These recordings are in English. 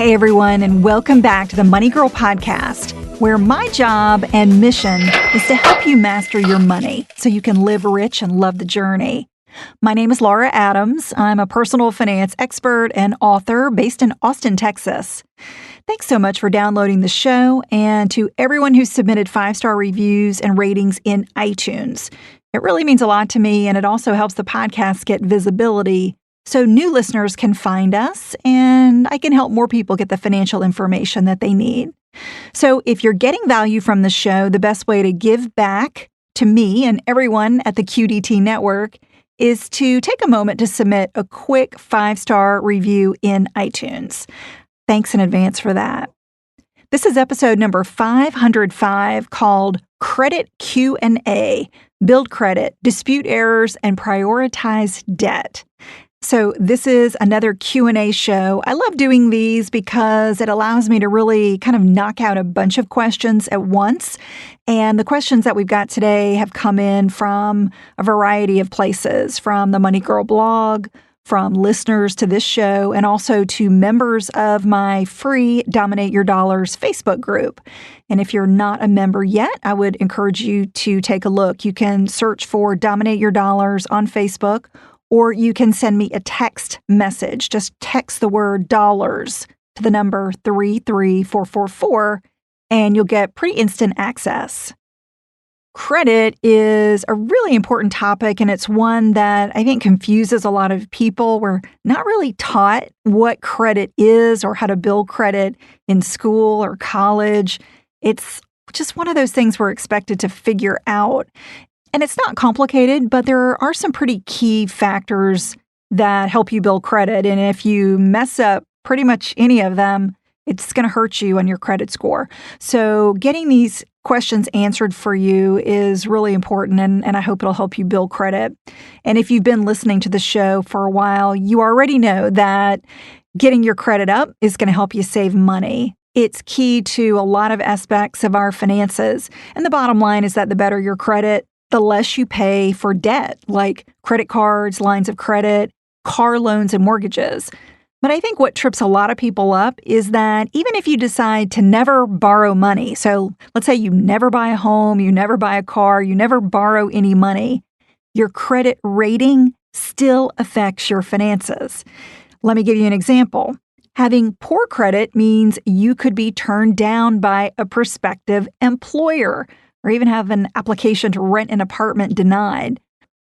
Hey everyone, and welcome back to the Money Girl podcast, where my job and mission is to help you master your money so you can live rich and love the journey. My name is Laura Adams. I'm a personal finance expert and author based in Austin, Texas. Thanks so much for downloading the show, and to everyone who submitted 5-star reviews and ratings in iTunes. It really means a lot to me, and it also helps the podcast get visibility so new listeners can find us, and I can help more people get the financial information that they need. So if you're getting value from the show, the best way to give back to me and everyone at the QDT network is to take a moment to submit a quick 5-star review in iTunes. Thanks in advance for that. This is episode number 505 called Credit Q&A, Build Credit, Dispute Errors, and Prioritize Debt. So this is another Q&A show. I love doing these because it allows me to really kind of knock out a bunch of questions at once. And the questions that we've got today have come in from a variety of places, from the Money Girl blog, from listeners to this show, and also to members of my free Dominate Your Dollars Facebook group. And if you're not a member yet, I would encourage you to take a look. You can search for Dominate Your Dollars on Facebook, or you can send me a text message. Just text the word dollars to the number 33444, and you'll get pretty instant access. Credit is a really important topic, and it's one that I think confuses a lot of people. We're not really taught what credit is or how to build credit in school or college. It's just one of those things we're expected to figure out. And it's not complicated, but there are some pretty key factors that help you build credit. And if you mess up pretty much any of them, it's going to hurt you on your credit score. So getting these questions answered for you is really important, and I hope it'll help you build credit. And if you've been listening to the show for a while, you already know that getting your credit up is going to help you save money. It's key to a lot of aspects of our finances. And the bottom line is that the better your credit, the less you pay for debt, like credit cards, lines of credit, car loans, and mortgages. But I think what trips a lot of people up is that even if you decide to never borrow money, so let's say you never buy a home, you never buy a car, you never borrow any money, your credit rating still affects your finances. Let me give you an example. Having poor credit means you could be turned down by a prospective employer, or even have an application to rent an apartment denied.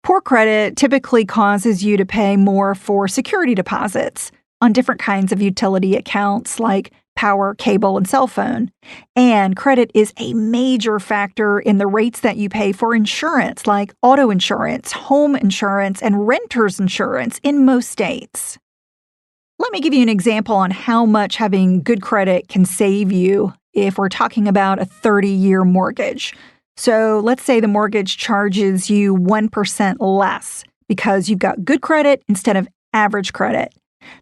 Poor credit typically causes you to pay more for security deposits on different kinds of utility accounts like power, cable, and cell phone. And credit is a major factor in the rates that you pay for insurance, like auto insurance, home insurance, and renter's insurance in most states. Let me give you an example on how much having good credit can save you if we're talking about a 30-year mortgage. So let's say the mortgage charges you 1% less because you've got good credit instead of average credit.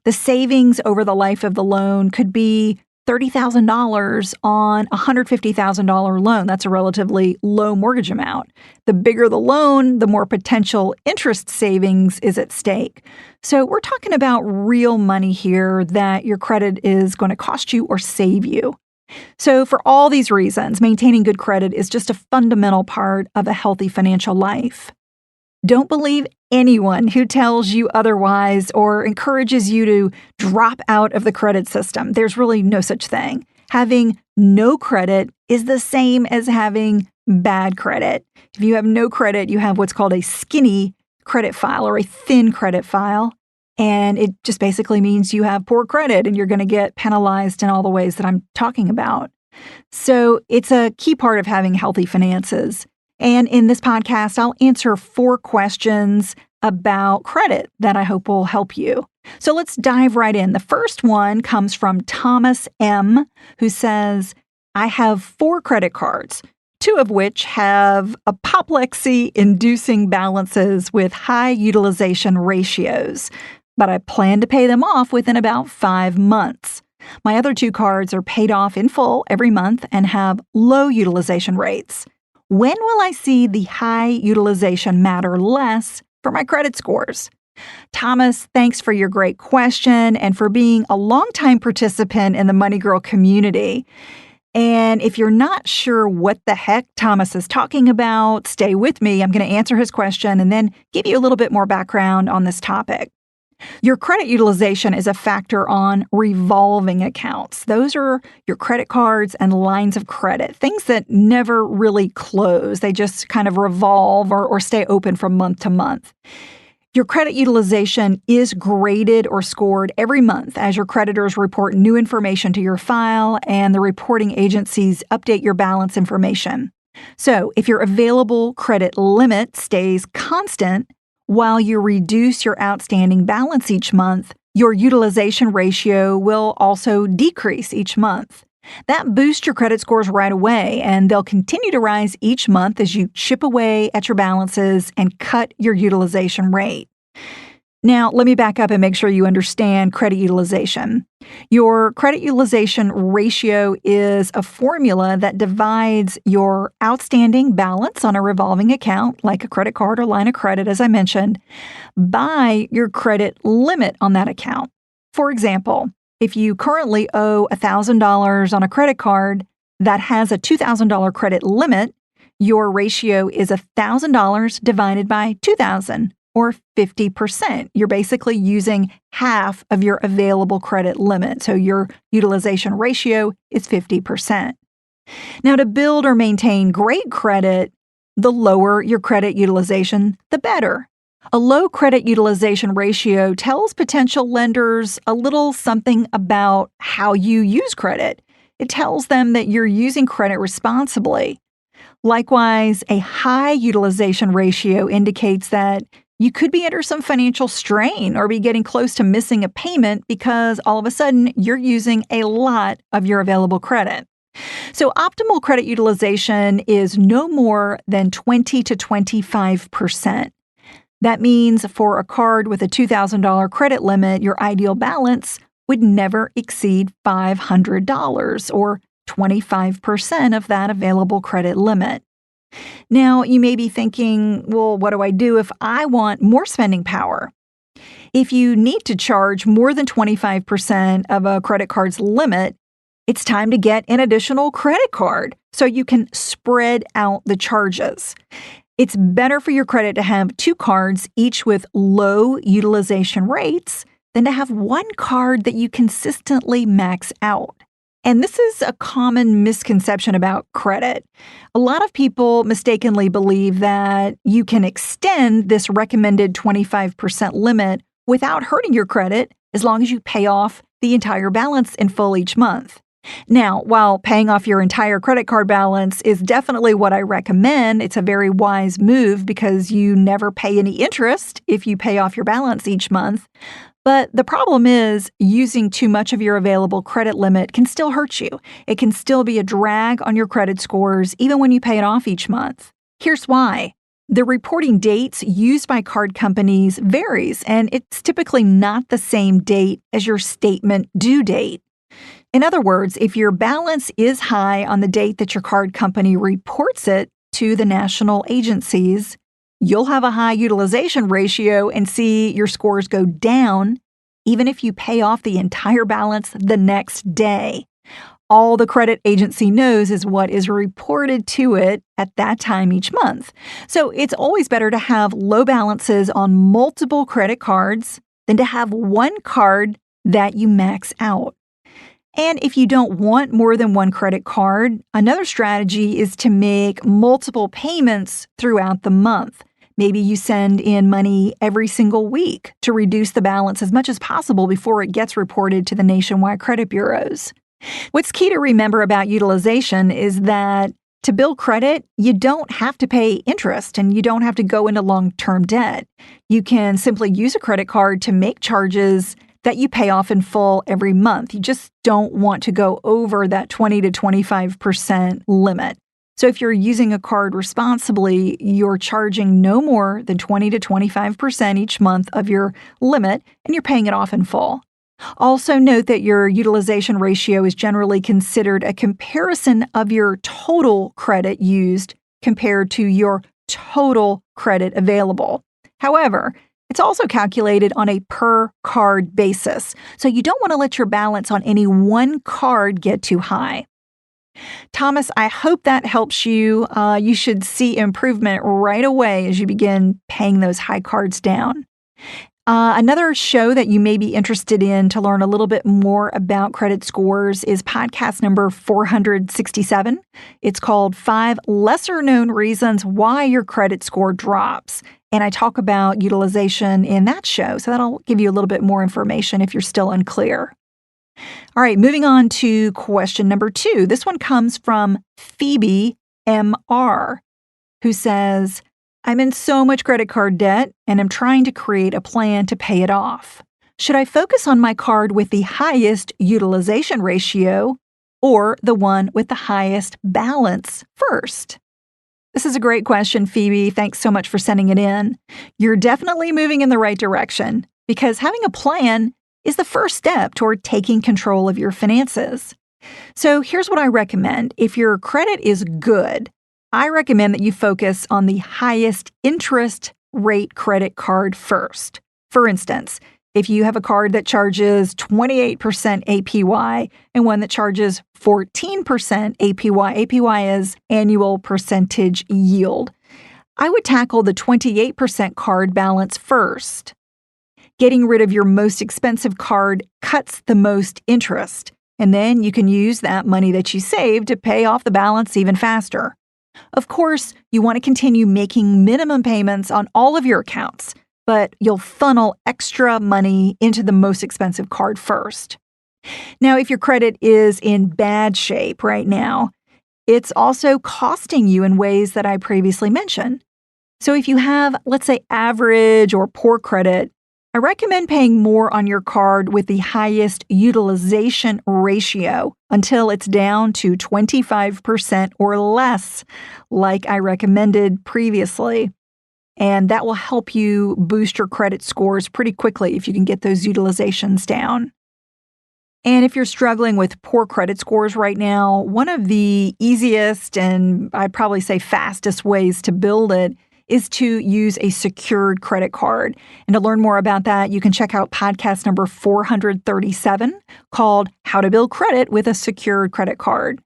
The savings over the life of the loan could be $30,000 on a $150,000 loan. That's a relatively low mortgage amount. The bigger the loan, the more potential interest savings is at stake. So we're talking about real money here that your credit is going to cost you or save you. So for all these reasons, maintaining good credit is just a fundamental part of a healthy financial life. Don't believe anyone who tells you otherwise or encourages you to drop out of the credit system. There's really no such thing. Having no credit is the same as having bad credit. If you have no credit, you have what's called a skinny credit file or a thin credit file. And it just basically means you have poor credit and you're going to get penalized in all the ways that I'm talking about. So it's a key part of having healthy finances. And in this podcast, I'll answer 4 questions about credit that I hope will help you. So let's dive right in. The first one comes from Thomas M., who says, I have 4 credit cards, 2 of which have apoplexy-inducing balances with high utilization ratios, but I plan to pay them off within about 5 months. My other 2 cards are paid off in full every month and have low utilization rates. When will I see the high utilization matter less for my credit scores? Thomas, thanks for your great question and for being a longtime participant in the Money Girl community. And if you're not sure what the heck Thomas is talking about, stay with me. I'm going to answer his question and then give you a little bit more background on this topic. Your credit utilization is a factor on revolving accounts. Those are your credit cards and lines of credit, things that never really close. They just kind of revolve or stay open from month to month. Your credit utilization is graded or scored every month as your creditors report new information to your file and the reporting agencies update your balance information. So, if your available credit limit stays constant while you reduce your outstanding balance each month, your utilization ratio will also decrease each month. That boosts your credit scores right away, and they'll continue to rise each month as you chip away at your balances and cut your utilization rate. Now, let me back up and make sure you understand credit utilization. Your credit utilization ratio is a formula that divides your outstanding balance on a revolving account, like a credit card or line of credit, as I mentioned, by your credit limit on that account. For example, if you currently owe $1,000 on a credit card that has a $2,000 credit limit, your ratio is $1,000 divided by 2,000, or 50%. You're basically using half of your available credit limit, so your utilization ratio is 50%. Now, to build or maintain great credit, the lower your credit utilization, the better. A low credit utilization ratio tells potential lenders a little something about how you use credit. It tells them that you're using credit responsibly. Likewise, a high utilization ratio indicates that you could be under some financial strain or be getting close to missing a payment because all of a sudden you're using a lot of your available credit. So optimal credit utilization is no more than 20 to 25%. That means for a card with a $2,000 credit limit, your ideal balance would never exceed $500 or 25% of that available credit limit. Now, you may be thinking, well, what do I do if I want more spending power? If you need to charge more than 25% of a credit card's limit, it's time to get an additional credit card so you can spread out the charges. It's better for your credit to have two cards, each with low utilization rates, than to have one card that you consistently max out. And this is a common misconception about credit. A lot of people mistakenly believe that you can extend this recommended 25% limit without hurting your credit as long as you pay off the entire balance in full each month. Now, while paying off your entire credit card balance is definitely what I recommend, it's a very wise move because you never pay any interest if you pay off your balance each month. But the problem is using too much of your available credit limit can still hurt you. It can still be a drag on your credit scores even when you pay it off each month. Here's why. The reporting dates used by card companies varies, and it's typically not the same date as your statement due date. In other words, if your balance is high on the date that your card company reports it to the national agencies, you'll have a high utilization ratio and see your scores go down even if you pay off the entire balance the next day. All the credit agency knows is what is reported to it at that time each month. So it's always better to have low balances on multiple credit cards than to have one card that you max out. And if you don't want more than one credit card, another strategy is to make multiple payments throughout the month. Maybe you send in money every single week to reduce the balance as much as possible before it gets reported to the nationwide credit bureaus. What's key to remember about utilization is that to build credit, you don't have to pay interest and you don't have to go into long-term debt. You can simply use a credit card to make charges that you pay off in full every month. You just don't want to go over that 20 to 25% limit. So if you're using a card responsibly, you're charging no more than 20 to 25% each month of your limit, and you're paying it off in full. Also note that your utilization ratio is generally considered a comparison of your total credit used compared to your total credit available. However, It's also calculated on a per card basis, so you don't want to let your balance on any one card get too high. Thomas, I hope that helps you. You should see improvement right away as you begin paying those high cards down. Another show that you may be interested in to learn a little bit more about credit scores is podcast number 467. It's called 5 Lesser Known Reasons Why Your Credit Score Drops. And I talk about utilization in that show, so that'll give you a little bit more information if you're still unclear. All right, moving on to question number 2. This one comes from Phoebe M.R., who says, I'm in so much credit card debt and am trying to create a plan to pay it off. Should I focus on my card with the highest utilization ratio or the one with the highest balance first? This is a great question, Phoebe. Thanks so much for sending it in. You're definitely moving in the right direction because having a plan is the first step toward taking control of your finances. So here's what I recommend. If your credit is good, I recommend that you focus on the highest interest rate credit card first. For instance, if you have a card that charges 28% APY and one that charges 14% APY, APY is annual percentage yield, I would tackle the 28% card balance first. Getting rid of your most expensive card cuts the most interest, and then you can use that money that you saved to pay off the balance even faster. Of course, you want to continue making minimum payments on all of your accounts, but you'll funnel extra money into the most expensive card first. Now, if your credit is in bad shape right now, it's also costing you in ways that I previously mentioned. So if you have, let's say, average or poor credit, I recommend paying more on your card with the highest utilization ratio until it's down to 25% or less, like I recommended previously. And that will help you boost your credit scores pretty quickly if you can get those utilizations down. And if you're struggling with poor credit scores right now, one of the easiest and I'd probably say fastest ways to build it is to use a secured credit card. And to learn more about that, you can check out podcast number 437 called How to Build Credit with a Secured Credit Card.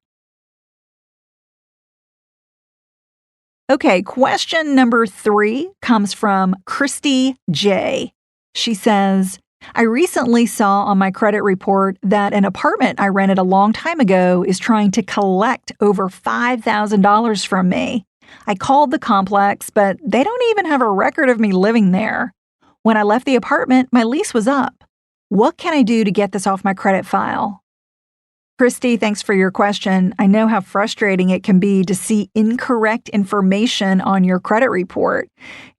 Okay, question number 3 comes from Christy J. She says, I recently saw on my credit report that an apartment I rented a long time ago is trying to collect over $5,000 from me. I called the complex, but they don't even have a record of me living there. When I left the apartment, my lease was up. What can I do to get this off my credit file? Christy, thanks for your question. I know how frustrating it can be to see incorrect information on your credit report.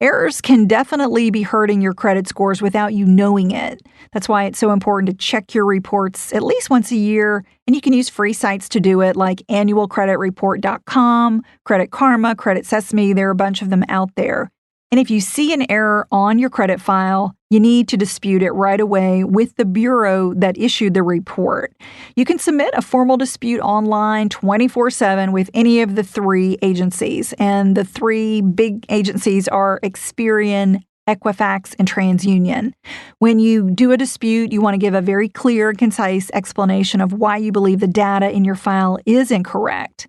Errors can definitely be hurting your credit scores without you knowing it. That's why it's so important to check your reports at least once a year, and you can use free sites to do it like annualcreditreport.com, Credit Karma, Credit Sesame. There are a bunch of them out there. And if you see an error on your credit file, you need to dispute it right away with the bureau that issued the report. You can submit a formal dispute online 24/7 with any of the 3 agencies. And the 3 big agencies are Experian, Equifax, and TransUnion. When you do a dispute, you want to give a very clear and concise explanation of why you believe the data in your file is incorrect.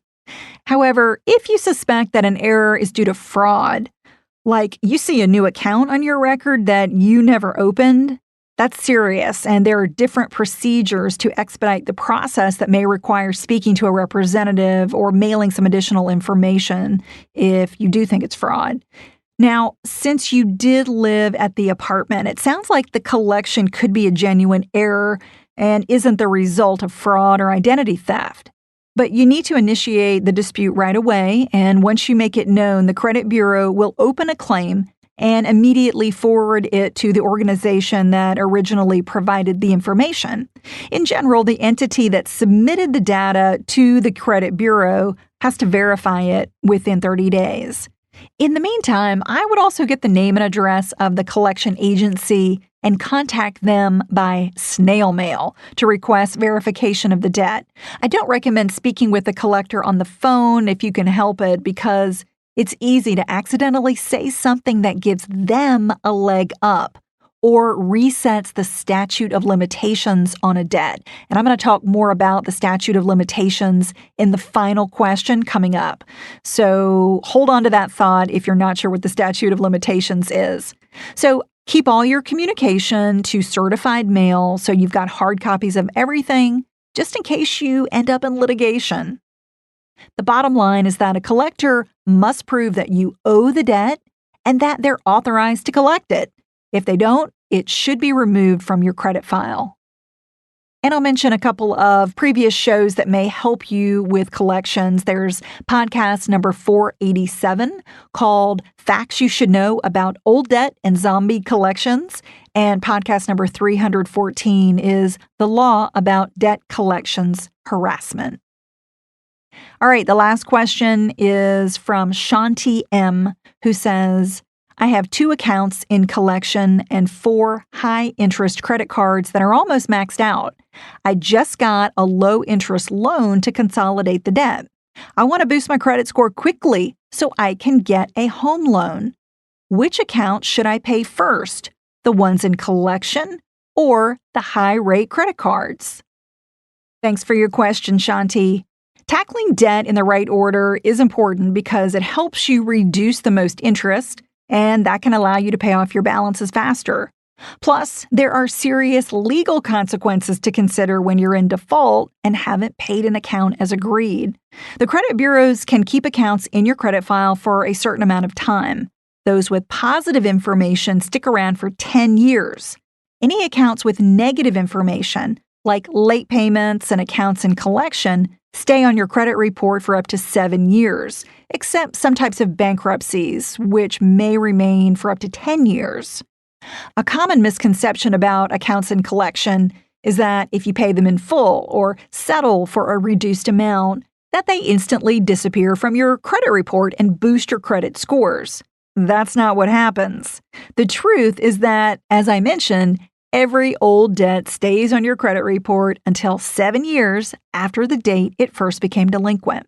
However, if you suspect that an error is due to fraud, like you see a new account on your record that you never opened, that's serious, and there are different procedures to expedite the process that may require speaking to a representative or mailing some additional information if you do think it's fraud. Now, since you did live at the apartment, it sounds like the collection could be a genuine error and isn't the result of fraud or identity theft. But you need to initiate the dispute right away, and once you make it known, the credit bureau will open a claim and immediately forward it to the organization that originally provided the information. In general, the entity that submitted the data to the credit bureau has to verify it within 30 days. In the meantime, I would also get the name and address of the collection agency and contact them by snail mail to request verification of the debt. I don't recommend speaking with the collector on the phone if you can help it because It's easy to accidentally say something that gives them a leg up or resets the statute of limitations on a debt. And I'm going to talk more about the statute of limitations in the final question coming up. So hold on to that thought if you're not sure what the statute of limitations is. So keep all your communication to certified mail so you've got hard copies of everything, just in case you end up in litigation. The bottom line is that a collector must prove that you owe the debt and that they're authorized to collect it. If they don't, it should be removed from your credit file. And I'll mention a couple of previous shows that may help you with collections. There's podcast number 487 called Facts You Should Know About Old Debt and Zombie Collections. And podcast number 314 is The Law About Debt Collections Harassment. All right, the last question is from Shanti M., who says, I have 2 accounts in collection and 4 high-interest credit cards that are almost maxed out. I just got a low-interest loan to consolidate the debt. I want to boost my credit score quickly so I can get a home loan. Which account should I pay first, the ones in collection or the high-rate credit cards? Thanks for your question, Shanti. Tackling debt in the right order is important because it helps you reduce the most interest, and that can allow you to pay off your balances faster. Plus, there are serious legal consequences to consider when you're in default and haven't paid an account as agreed. The credit bureaus can keep accounts in your credit file for a certain amount of time. Those with positive information stick around for 10 years. Any accounts with negative information, like late payments and accounts in collection, stay on your credit report for up to 7 years, except some types of bankruptcies, which may remain for up to 10 years. A common misconception about accounts in collection is that if you pay them in full or settle for a reduced amount, that they instantly disappear from your credit report and boost your credit scores. That's not what happens. The truth is that, as I mentioned, every old debt stays on your credit report until 7 years after the date it first became delinquent.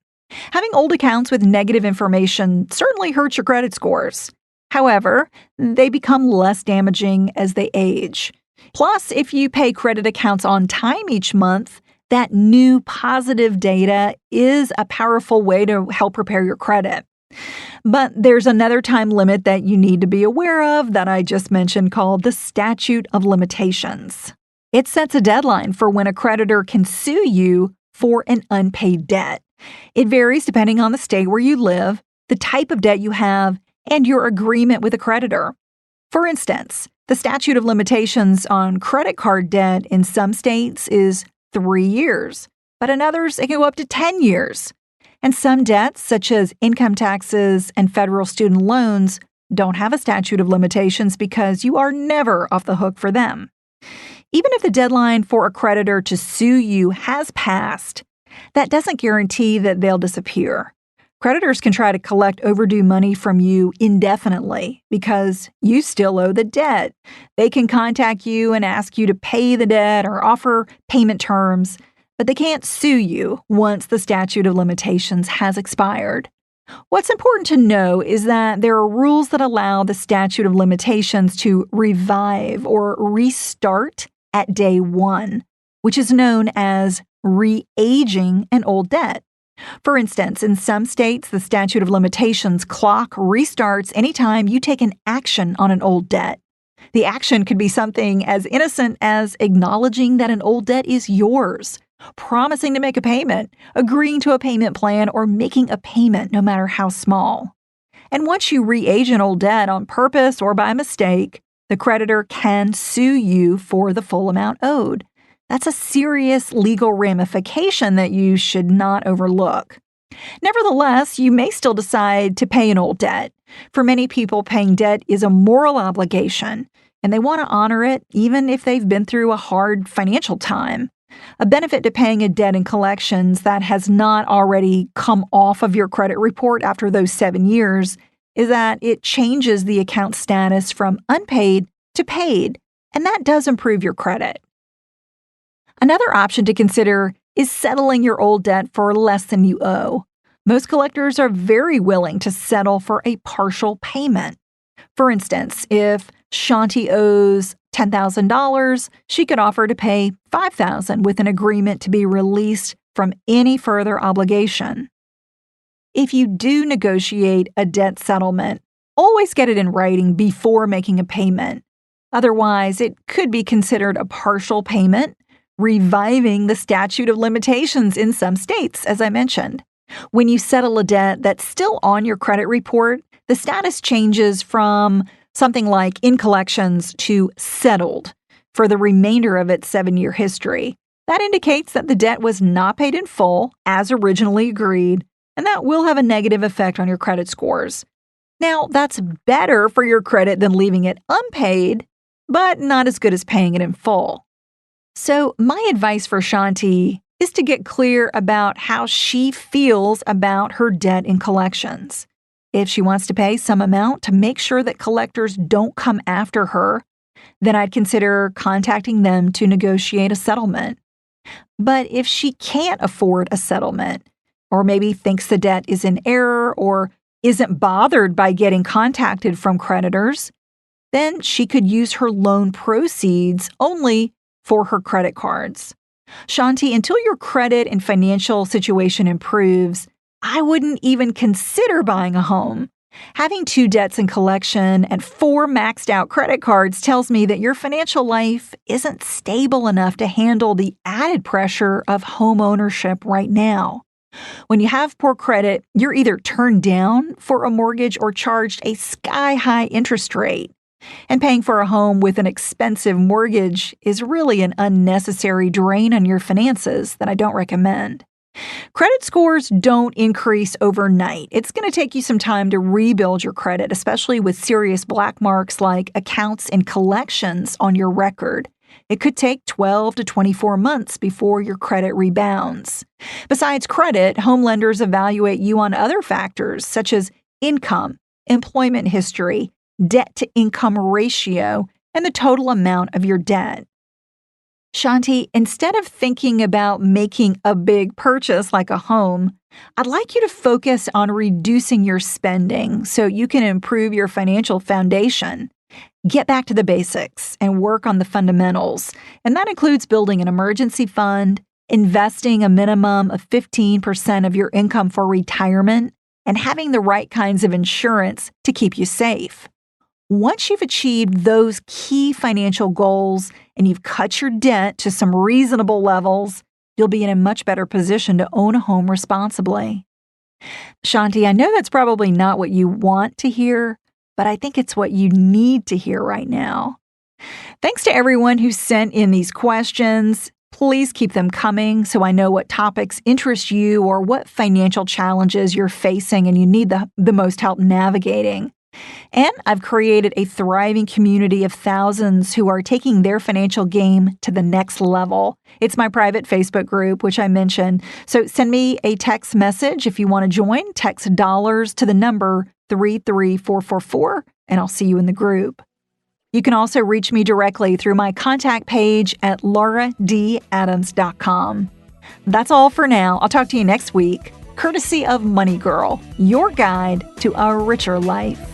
Having old accounts with negative information certainly hurts your credit scores. However, they become less damaging as they age. Plus, if you pay credit accounts on time each month, that new positive data is a powerful way to help prepare your credit. But there's another time limit that you need to be aware of that I just mentioned called the statute of limitations. It sets a deadline for when a creditor can sue you for an unpaid debt. It varies depending on the state where you live, the type of debt you have, and your agreement with a creditor. For instance, the statute of limitations on credit card debt in some states is 3 years, but in others it can go up to 10 years. And some debts, such as income taxes and federal student loans, don't have a statute of limitations because you are never off the hook for them. Even if the deadline for a creditor to sue you has passed, that doesn't guarantee that they'll disappear. Creditors can try to collect overdue money from you indefinitely because you still owe the debt. They can contact you and ask you to pay the debt or offer payment terms, but they can't sue you once the statute of limitations has expired. What's important to know is that there are rules that allow the statute of limitations to revive or restart at day 1, which is known as re-aging an old debt. For instance, in some states, the statute of limitations clock restarts anytime you take an action on an old debt. The action could be something as innocent as acknowledging that an old debt is yours, promising to make a payment, agreeing to a payment plan, or making a payment no matter how small. And once you re-age an old debt on purpose or by mistake, the creditor can sue you for the full amount owed. That's a serious legal ramification that you should not overlook. Nevertheless, you may still decide to pay an old debt. For many people, paying debt is a moral obligation, and they want to honor it even if they've been through a hard financial time. A benefit to paying a debt in collections that has not already come off of your credit report after those 7 years is that it changes the account status from unpaid to paid, and that does improve your credit. Another option to consider is settling your old debt for less than you owe. Most collectors are very willing to settle for a partial payment. For instance, if Shanti owes $10,000, she could offer to pay $5,000 with an agreement to be released from any further obligation. If you do negotiate a debt settlement, always get it in writing before making a payment. Otherwise, it could be considered a partial payment, reviving the statute of limitations in some states, as I mentioned. When you settle a debt that's still on your credit report, the status changes from something like in collections to settled for the remainder of its 7-year history. That indicates that the debt was not paid in full as originally agreed, and that will have a negative effect on your credit scores. Now, that's better for your credit than leaving it unpaid, but not as good as paying it in full. So, my advice for Shanti is to get clear about how she feels about her debt in collections. If she wants to pay some amount to make sure that collectors don't come after her, then I'd consider contacting them to negotiate a settlement. But if she can't afford a settlement, or maybe thinks the debt is in error or isn't bothered by getting contacted from creditors, then she could use her loan proceeds only for her credit cards. Shanti, until your credit and financial situation improves, I wouldn't even consider buying a home. Having 2 debts in collection and 4 maxed out credit cards tells me that your financial life isn't stable enough to handle the added pressure of home ownership right now. When you have poor credit, you're either turned down for a mortgage or charged a sky-high interest rate. And paying for a home with an expensive mortgage is really an unnecessary drain on your finances that I don't recommend. Credit scores don't increase overnight. It's going to take you some time to rebuild your credit, especially with serious black marks like accounts and collections on your record. It could take 12 to 24 months before your credit rebounds. Besides credit, home lenders evaluate you on other factors such as income, employment history, debt-to-income ratio, and the total amount of your debt. Shanti, instead of thinking about making a big purchase like a home, I'd like you to focus on reducing your spending so you can improve your financial foundation. Get back to the basics and work on the fundamentals, and that includes building an emergency fund, investing a minimum of 15% of your income for retirement, and having the right kinds of insurance to keep you safe. Once you've achieved those key financial goals and you've cut your debt to some reasonable levels, you'll be in a much better position to own a home responsibly. Shanti, I know that's probably not what you want to hear, but I think it's what you need to hear right now. Thanks to everyone who sent in these questions. Please keep them coming so I know what topics interest you or what financial challenges you're facing and you need the most help navigating. And I've created a thriving community of thousands who are taking their financial game to the next level. It's my private Facebook group, which I mentioned. So send me a text message if you want to join. Text dollars to the number 33444, and I'll see you in the group. You can also reach me directly through my contact page at lauradadams.com. That's all for now. I'll talk to you next week, courtesy of Money Girl, your guide to a richer life.